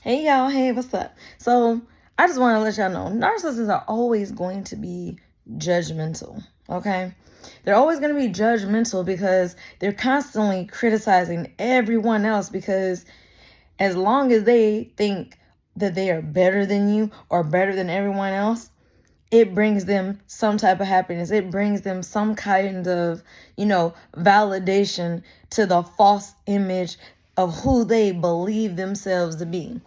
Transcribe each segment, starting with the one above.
Hey y'all, hey, what's up? So I just want to let y'all know narcissists are always going to be judgmental, okay? They're always going to be judgmental because they're constantly criticizing everyone else because as long as they think that they are better than you or better than everyone else, it brings them some type of happiness. It brings them some kind of, validation to the false image of who they believe themselves to be.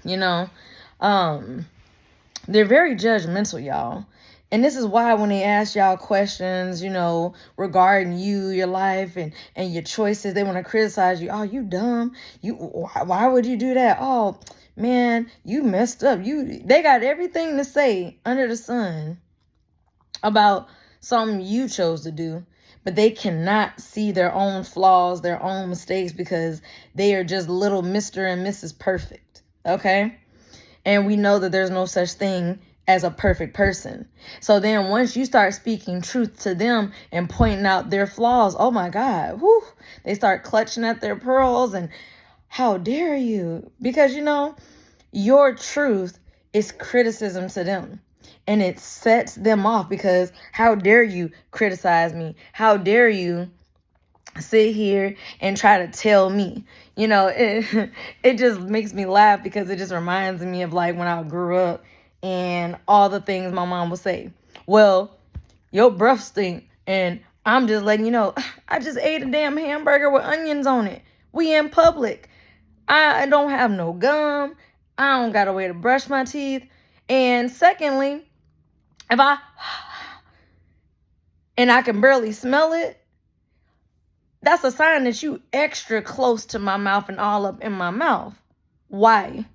You know, um, they're very judgmental, y'all. And this is why when they ask y'all questions, regarding you, your life, and your choices, they want to criticize you. Oh, you dumb. Why would you do that? Oh, man, you messed up. They got everything to say under the sun about something you chose to do, but they cannot see their own flaws, their own mistakes, because they are just little Mr. and Mrs. Perfect. Okay? And we know that there's no such thing as a perfect person. So then once you start speaking truth to them and pointing out their flaws, oh my God, they start clutching at their pearls and how dare you? Because your truth is criticism to them. And it sets them off because how dare you criticize me? How dare you sit here and try to tell me? It just makes me laugh because it just reminds me of like when I grew up and all the things my mom would say. Well, your breath stink, and I'm just letting you know, I just ate a damn hamburger with onions on it. We in public. I don't have no gum. I don't got a way to brush my teeth. And secondly, if I can barely smell it, that's a sign that you extra close to my mouth and all up in my mouth. Why?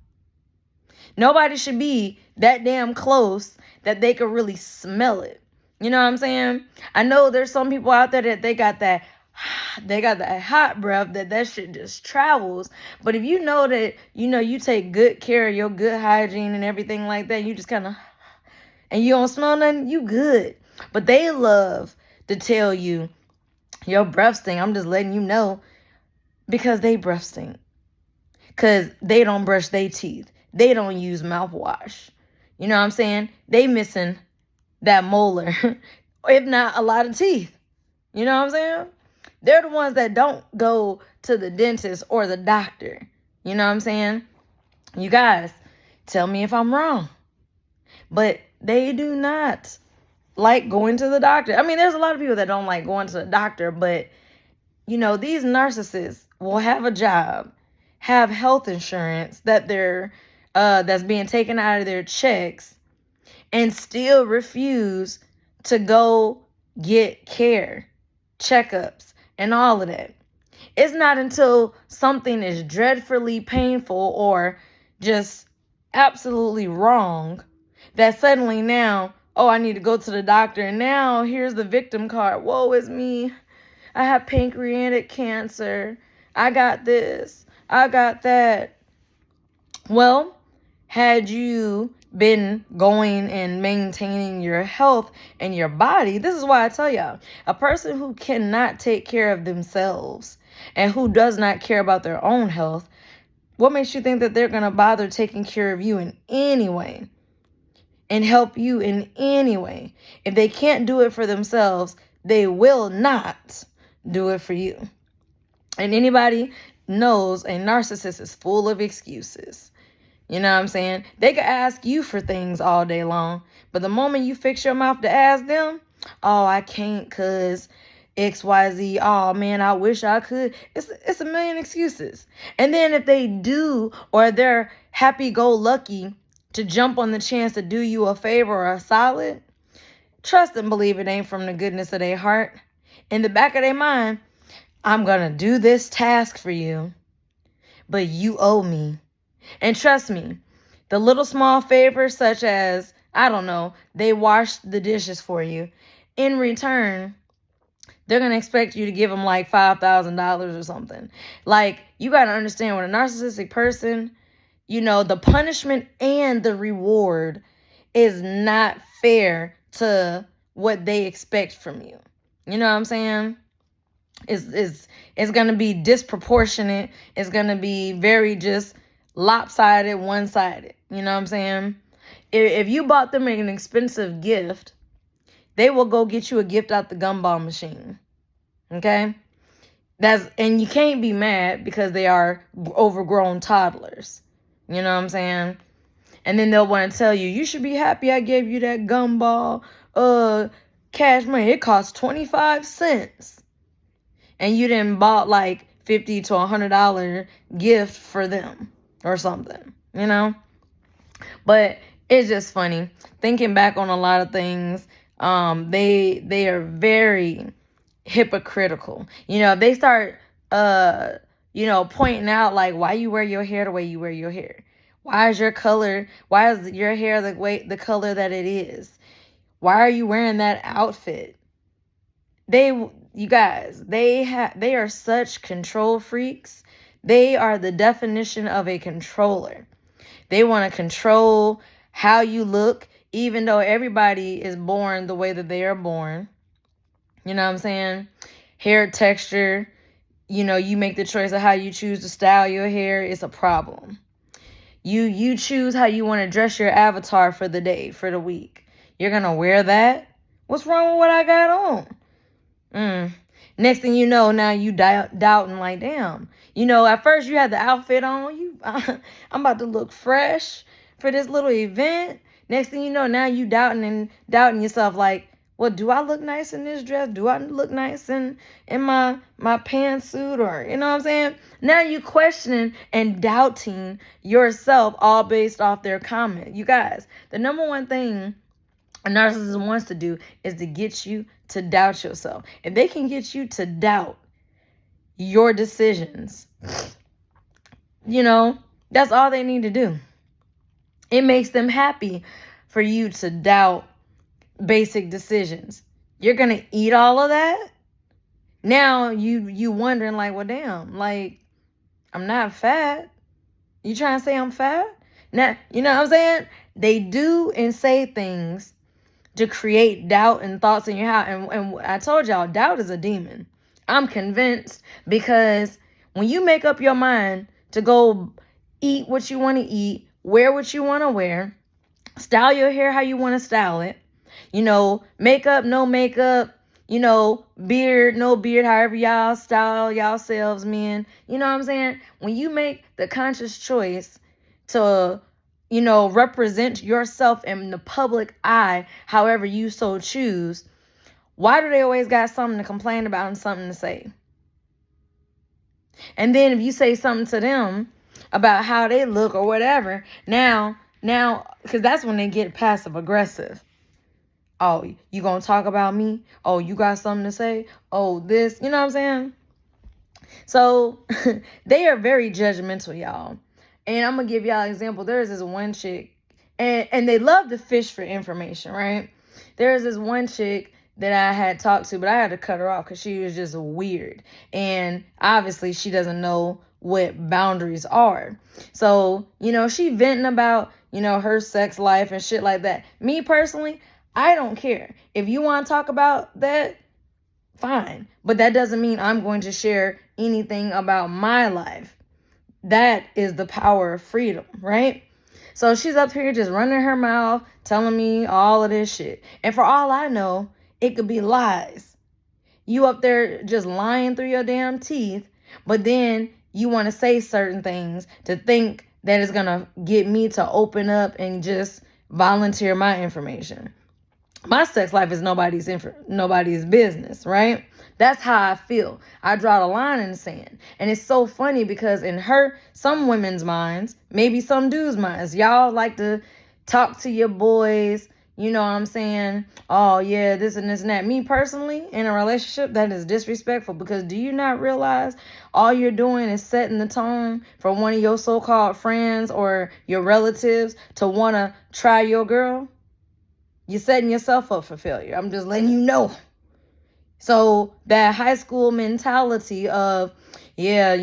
Nobody should be that damn close that they could really smell it. You know what I'm saying? I know there's some people out there that they got that hot breath that shit just travels. But if you know that, you take good care of your good hygiene and everything like that, you just kind of, and you don't smell nothing, you good. But they love to tell you, your breath stink. I'm just letting you know because they breath stink. Because they don't brush their teeth. They don't use mouthwash. You know what I'm saying? They missing that molar, if not a lot of teeth. You know what I'm saying? They're the ones that don't go to the dentist or the doctor. You know what I'm saying? You guys, tell me if I'm wrong. But they do not like going to the doctor. I mean, there's a lot of people that don't like going to the doctor, but, these narcissists will have a job, have health insurance that's being taken out of their checks, and still refuse to go get care, checkups, and all of that. It's not until something is dreadfully painful or just absolutely wrong that suddenly now, oh, I need to go to the doctor, and now here's the victim card. Woe is me. I have pancreatic cancer. I got this. I got that. Well, had you been going and maintaining your health and your body, this is why I tell y'all, a person who cannot take care of themselves and who does not care about their own health, what makes you think that they're going to bother taking care of you in any way and help you in any way? If they can't do it for themselves, they will not do it for you. And anybody knows a narcissist is full of excuses. You know what I'm saying? They could ask you for things all day long, but the moment you fix your mouth to ask them, oh, I can't cause XYZ. Oh man, I wish I could. It's a million excuses. And then if they do, or they're happy-go-lucky to jump on the chance to do you a favor or a solid, trust and believe it ain't from the goodness of their heart. In the back of their mind, I'm gonna do this task for you, but you owe me. And trust me, the little small favors such as, I don't know, they washed the dishes for you. In return, they're going to expect you to give them like $5,000 or something. Like, you got to understand, with a narcissistic person, the punishment and the reward is not fair to what they expect from you. You know what I'm saying? It's going to be disproportionate. It's going to be very just lopsided, one-sided. You know what I'm saying? If you bought them an expensive gift, they will go get you a gift out the gumball machine. Okay? And you can't be mad because they are overgrown toddlers. You know what I'm saying? And then they'll want to tell you, you should be happy I gave you that gumball cash money. It cost 25 cents. And you didn't bought like $50 to $100 gift for them or something, you know? But it's just funny. Thinking back on a lot of things, they are very hypocritical. You know, they start pointing out like why you wear your hair the way you wear your hair. Why is your hair the color that it is? Why are you wearing that outfit? You guys, they are such control freaks. They are the definition of a controller. They want to control how you look, even though everybody is born the way that they are born. You know what I'm saying? Hair texture, you make the choice of how you choose to style your hair. It's a problem. You choose how you want to dress your avatar for the day, for the week. You're going to wear that? What's wrong with what I got on? Next thing you know, now you doubting like, damn. At first you had the outfit on. I'm about to look fresh for this little event. Next thing you know, now you doubting yourself like, well, do I look nice in this dress? Do I look nice in my pantsuit? Or, you know what I'm saying? Now you questioning and doubting yourself all based off their comment. You guys, the number one thing a narcissist wants to do is to get you to doubt yourself. If they can get you to doubt your decisions, that's all they need to do. It makes them happy for you to doubt basic decisions. You're going to eat all of that? Now you wondering like, well, damn, like, I'm not fat. You trying to say I'm fat? Now, you know what I'm saying? They do and say things to create doubt and thoughts in your heart. And I told y'all, doubt is a demon. I'm convinced, because when you make up your mind to go eat what you want to eat, wear what you want to wear, style your hair how you want to style it, makeup, no makeup, beard, no beard, however y'all style yourselves, men. You know what I'm saying? When you make the conscious choice to represent yourself in the public eye, however you so choose, why do they always got something to complain about and something to say? And then if you say something to them about how they look or whatever, now, because that's when they get passive aggressive. Oh, you gonna talk about me? Oh, you got something to say? Oh, this, you know what I'm saying? So they are very judgmental, y'all. And I'm going to give y'all an example. There's this one chick, and they love to fish for information, right? There's this one chick that I had talked to, but I had to cut her off because she was just weird. And obviously she doesn't know what boundaries are. So, she venting about, her sex life and shit like that. Me personally, I don't care. If you want to talk about that, fine. But that doesn't mean I'm going to share anything about my life. That is the power of freedom, right? So she's up here just running her mouth, telling me all of this shit. And for all I know, it could be lies. You up there just lying through your damn teeth, but then you want to say certain things to think that it's going to get me to open up and just volunteer my information. My sex life is nobody's business, right? That's how I feel. I draw the line in the sand. And it's so funny because in some women's minds, maybe some dudes' minds, y'all like to talk to your boys, you know what I'm saying? Oh, yeah, this and this and that. Me personally, in a relationship, that is disrespectful, because do you not realize all you're doing is setting the tone for one of your so-called friends or your relatives to want to try your girl? You're setting yourself up for failure. I'm just letting you know. So that high school mentality of, yeah,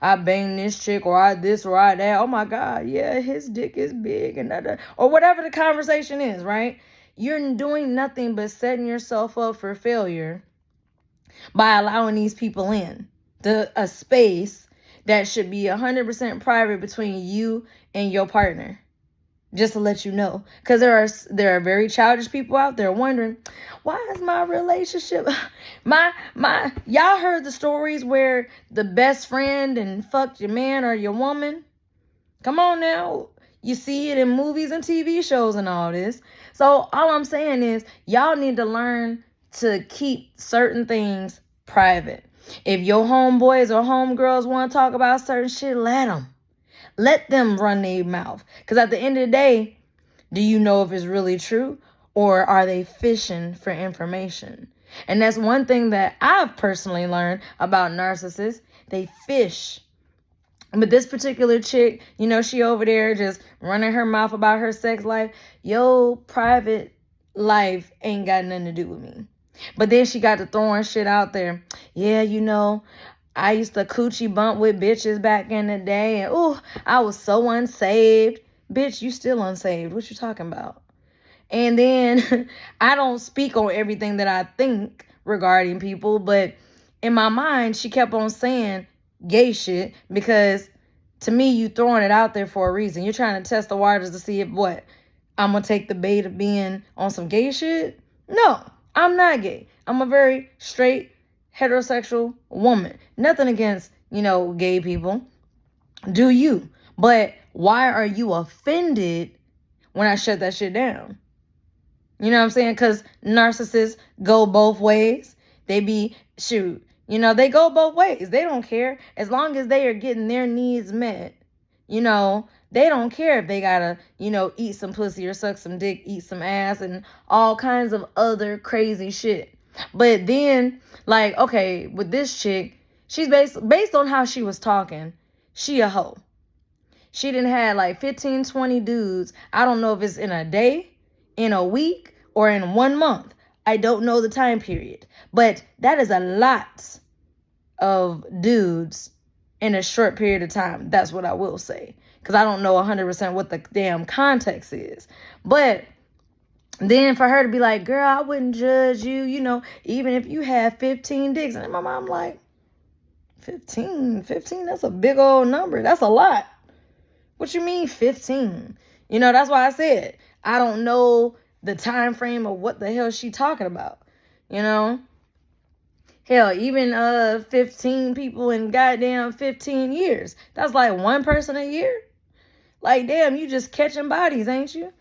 I banged this chick, or I this or I that. Oh my God, yeah, his dick is big and that, or whatever the conversation is, right? You're doing nothing but setting yourself up for failure by allowing these people in a space that should be 100% private between you and your partner. Just to let you know, because there are very childish people out there wondering, why is my relationship my y'all heard the stories where the best friend and fucked your man or your woman? Come on now. You see it in movies and TV shows and all this. So all I'm saying is y'all need to learn to keep certain things private. If your homeboys or homegirls want to talk about certain shit, let them run their mouth. Because at the end of the day, do you know if it's really true, or are they fishing for information? And that's one thing that I've personally learned about narcissists. They fish. But this particular chick, she over there just running her mouth about her sex life. Yo, private life ain't got nothing to do with me. But then she got to throwing shit out there. Yeah, I used to coochie bump with bitches back in the day. And I was so unsaved. Bitch, you still unsaved. What you talking about? And then I don't speak on everything that I think regarding people. But in my mind, she kept on saying gay shit. Because to me, you throwing it out there for a reason. You're trying to test the waters to see if I'm going to take the bait of being on some gay shit? No, I'm not gay. I'm a very straight, heterosexual woman. Nothing against, gay people. Do you? But why are you offended when I shut that shit down? You know what I'm saying? Because narcissists go both ways. They they go both ways. They don't care. As long as they are getting their needs met, they don't care if they gotta, eat some pussy or suck some dick, eat some ass, and all kinds of other crazy shit. But then, okay, with this chick, she's based on how she was talking, she a hoe. She didn't have 15, 20 dudes. I don't know if it's in a day, in a week, or in 1 month. I don't know the time period. But that is a lot of dudes in a short period of time. That's what I will say. Because I don't know 100% what the damn context is. But then for her to be like, girl, I wouldn't judge you, even if you had 15 dicks. And my mom 15, that's a big old number. That's a lot. What you mean 15? That's why I said I don't know the time frame of what the hell she talking about. Hell, even 15 people in goddamn 15 years. That's one person a year. Damn, you just catching bodies, ain't you?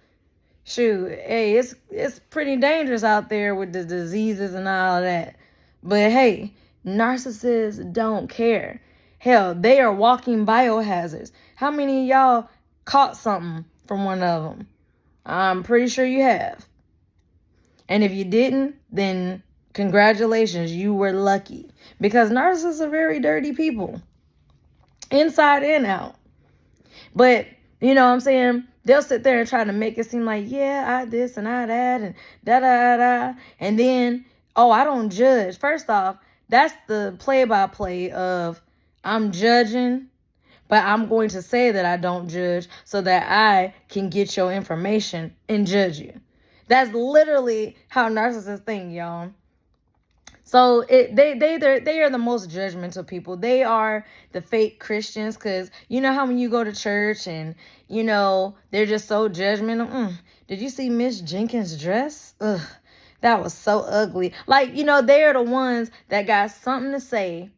Shoot, hey, it's pretty dangerous out there with the diseases and all of that. But hey, narcissists don't care. Hell, they are walking biohazards. How many of y'all caught something from one of them? I'm pretty sure you have. And if you didn't, then congratulations, you were lucky. Because narcissists are very dirty people. Inside and out. But, you know what I'm saying? They'll sit there and try to make it seem like, yeah, I this and I that and da-da-da. And then, I don't judge. First off, that's the play-by-play of I'm judging, but I'm going to say that I don't judge so that I can get your information and judge you. That's literally how narcissists think, y'all. So they are the most judgmental people. They are the fake Christians, because you know how when you go to church and they're just so judgmental. Did you see Miss Jenkins' dress? Ugh, that was so ugly. They are the ones that got something to say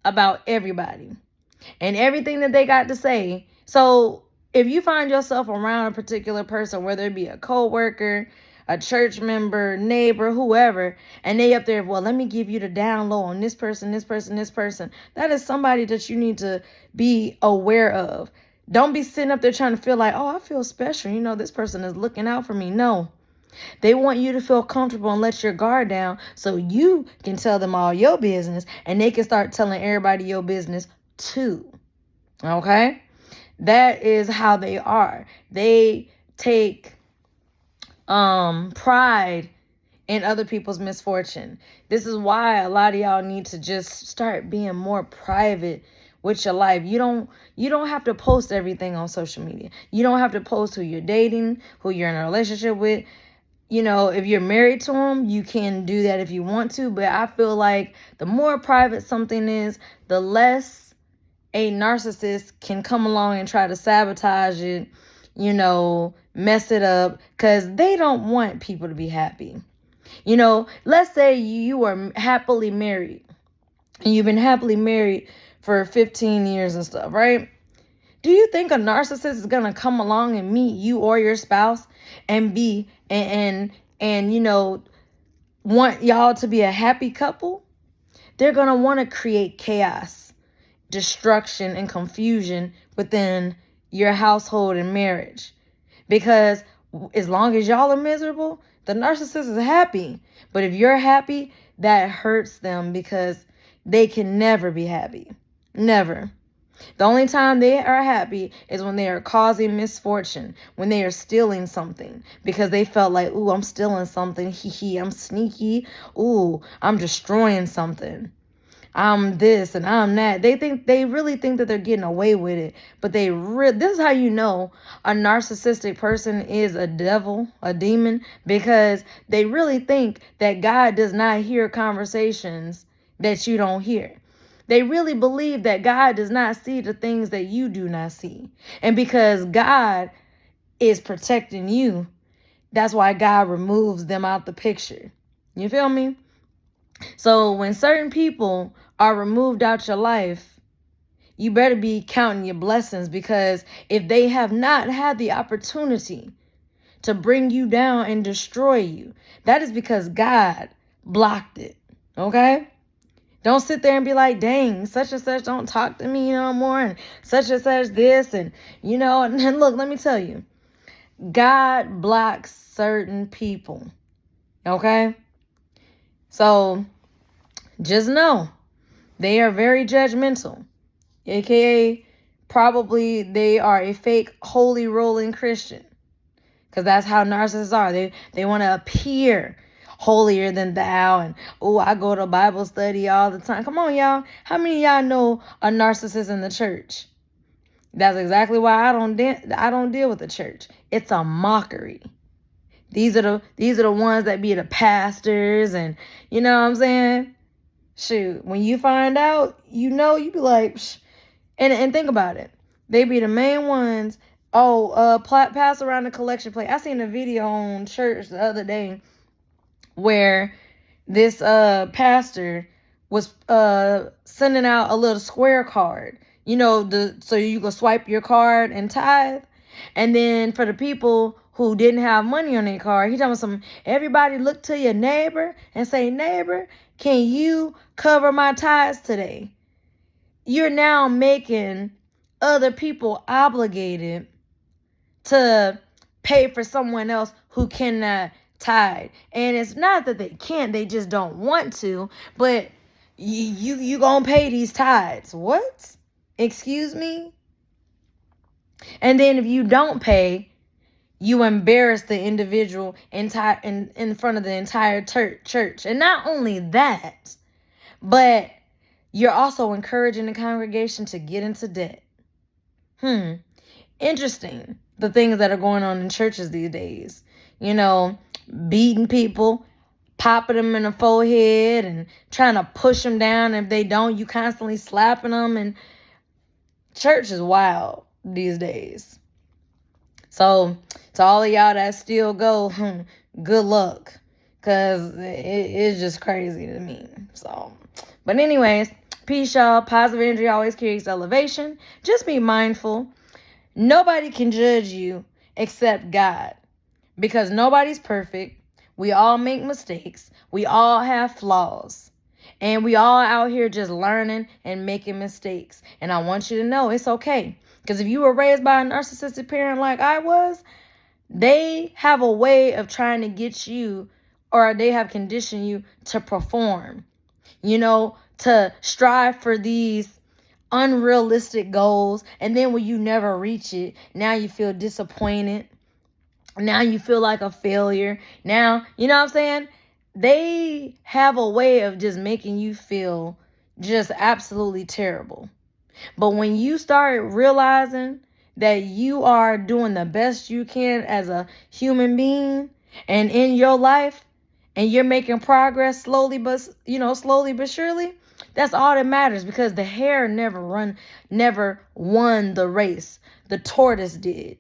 about everybody and everything that they got to say. So if you find yourself around a particular person, whether it be a coworker, a church member, neighbor, whoever, and they up there, well, let me give you the down low on this person, this person, this person. That is somebody that you need to be aware of. Don't be sitting up there trying to feel like, I feel special. This person is looking out for me. No. They want you to feel comfortable and let your guard down so you can tell them all your business and they can start telling everybody your business too. Okay? That is how they are. They take pride in other people's misfortune. This is why a lot of y'all need to just start being more private with your life. You don't have to post everything on social media. You don't have to post who you're dating, who you're in a relationship with. If you're married to them, you can do that if you want to, but I feel like the more private something is, the less a narcissist can come along and try to sabotage it, mess it up, because they don't want people to be happy. Let's say you are happily married, and you've been happily married for 15 years and stuff, right? Do you think a narcissist is going to come along and meet you or your spouse and want y'all to be a happy couple? They're going to want to create chaos, destruction, and confusion within your household and marriage. Because as long as y'all are miserable, the narcissist is happy. But if you're happy, that hurts them because they can never be happy. Never. The only time they are happy is when they are causing misfortune, when they are stealing something, because they felt like, ooh, I'm stealing something. Hee, I'm sneaky. Ooh, I'm destroying something. I'm this and I'm that. They really think that they're getting away with it, but this is how you know a narcissistic person is a devil, a demon, because they really think that God does not hear conversations that you don't hear. They really believe that God does not see the things that you do not see. And because God is protecting you, that's why God removes them out the picture. You feel me? So when certain people are removed out your life, you better be counting your blessings, because if they have not had the opportunity to bring you down and destroy you, that is because God blocked it. Okay? Don't sit there and be like, dang, such and such don't talk to me no more, and such this, and and look, let me tell you, God blocks certain people. Okay? So just know they are very judgmental, aka probably they are a fake holy rolling Christian, because that's how narcissists are. They want to appear holier than thou, and I go to Bible study all the time. Come on, y'all. How many of y'all know a narcissist in the church? That's exactly why I don't deal with the church. It's a mockery. These are the ones that be the pastors, and you know what I'm saying? Shoot, when you find out, you be like, psh. And think about it. They be the main ones. Pass around the collection plate. I seen a video on church the other day where this pastor was sending out a little square card, so you can swipe your card and tithe. And then for the people who didn't have money on their card, he told me everybody look to your neighbor and say, neighbor, can you cover my tithes today? You're now making other people obligated to pay for someone else who cannot tithe. And it's not that they can't, they just don't want to, but you gonna pay these tithes. What? Excuse me? And then if you don't pay, you embarrass the individual in front of the entire church. And not only that, but you're also encouraging the congregation to get into debt. Interesting, the things that are going on in churches these days. Beating people, popping them in the forehead, and trying to push them down. If they don't, you constantly slapping them. And church is wild these days. So to all of y'all that still go, good luck, because it's just crazy to me. So, but anyways, peace, y'all. Positive energy always carries elevation. Just be mindful. Nobody can judge you except God, because nobody's perfect. We all make mistakes. We all have flaws. And we all out here just learning and making mistakes. And I want you to know it's okay. Because if you were raised by a narcissistic parent like I was, they have a way of trying to get you, or they have conditioned you to perform, to strive for these unrealistic goals. And then when you never reach it, now you feel disappointed. Now you feel like a failure. Now, you know what I'm saying? They have a way of just making you feel just absolutely terrible. But when you start realizing that you are doing the best you can as a human being and in your life, and you're making progress slowly but surely, That's all that matters, because the hare never won the race. The tortoise did.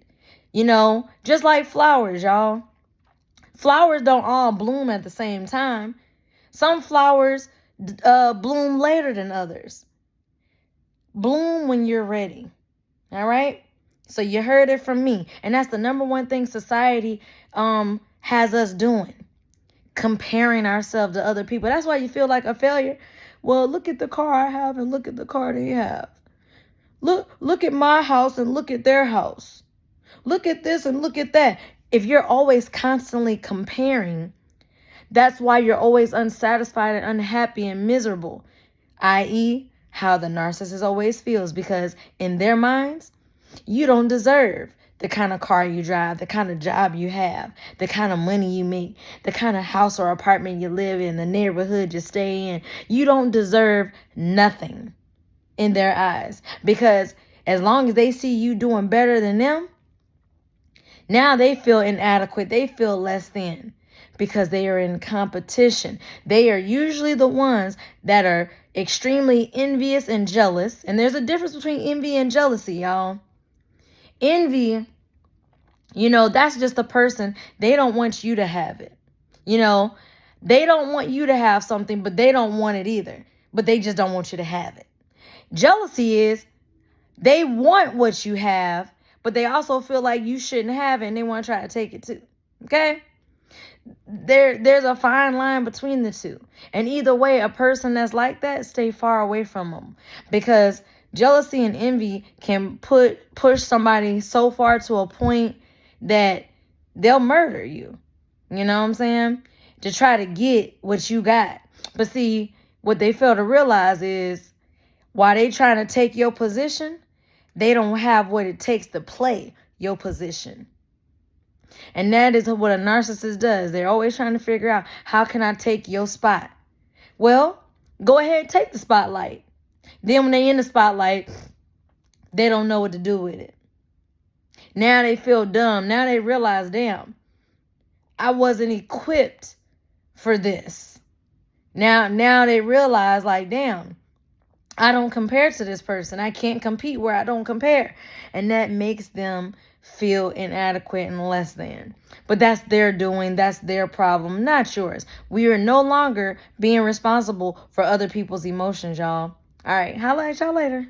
Just like flowers, y'all. Flowers don't all bloom at the same time. Some flowers bloom later than others. Bloom when you're ready. All right? So you heard it from me. And that's the number one thing society has us doing. Comparing ourselves to other people. That's why you feel like a failure. Well, look at the car I have and look at the car they have. Look at my house and look at their house. Look at this and look at that. If you're always constantly comparing, that's why you're always unsatisfied and unhappy and miserable. I.e., how the narcissist always feels, because in their minds, you don't deserve the kind of car you drive, the kind of job you have, the kind of money you make, the kind of house or apartment you live in, the neighborhood you stay in. You don't deserve nothing in their eyes, because as long as they see you doing better than them, now they feel inadequate. They feel less than, because they are in competition. They are usually the ones that are extremely envious and jealous. And there's a difference between envy and jealousy, y'all. Envy, that's just a person. They don't want you to have it. They don't want you to have something, but they don't want it either. But they just don't want you to have it. Jealousy is they want what you have, but they also feel like you shouldn't have it, and they want to try to take it too. Okay? There's a fine line between the two. And either way, a person that's like that, stay far away from them, because jealousy and envy can push somebody so far to a point that they'll murder you. You know what I'm saying? To try to get what you got. But see, what they fail to realize is while they trying to take your position, they don't have what it takes to play your position. And that is what a narcissist does. They're always trying to figure out, how can I take your spot? Well, go ahead and take the spotlight. Then when they in the spotlight, they don't know what to do with it. Now they feel dumb. Now they realize, damn, I wasn't equipped for this. Now they realize, like, damn, I don't compare to this person. I can't compete where I don't compare. And that makes them feel inadequate and less than. But that's their doing. That's their problem, not yours. We are no longer being responsible for other people's emotions, y'all. All right. Holla at y'all later.